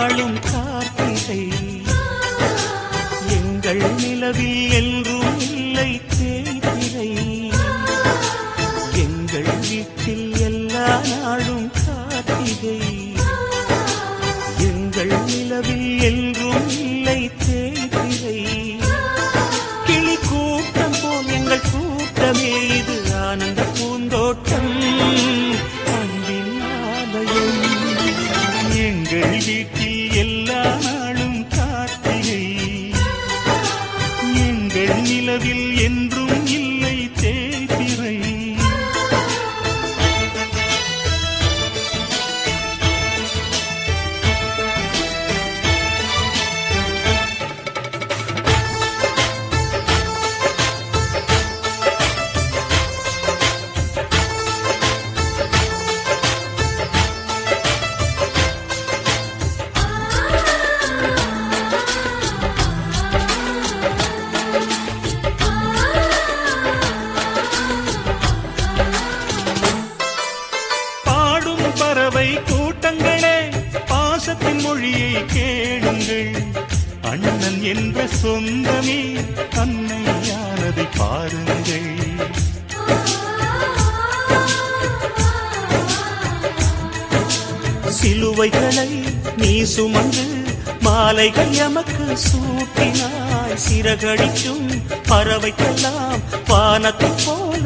நாளும் கார்த்திகை. எங்கள் நிலவில் என்றும் இல்லை தேய்பிறை. எங்கள் வீட்டில் எல்லா நாளும் கார்த்திகை. எங்கள் நிலவில் என்றும் இல்லை தேய்பிறை. கிளி கூட்டம் போல் எங்கள் கூட்டமே இது ஆனந்த பூந்தோட்டம் அன்பின் ஆலயம். எங்கள் வீட்டில் எல்லா நாளும் கார்த்திகை. எங்கள் நிலவில் என்றும் இல்லை தேய்பிறை. பறவை கூட்டங்களே பாசத்தின் மொழியை கேளுங்கள். அண்ணன் என்ற சொந்தமே அன்னையானதை பாருங்கள். சிலுவைகளை நீ சுமந்து மாலைகள் எமக்கு சூட்டினாய். சிறகடிக்கும் பறவைக்கெல்லாம் வானத்தைப் போல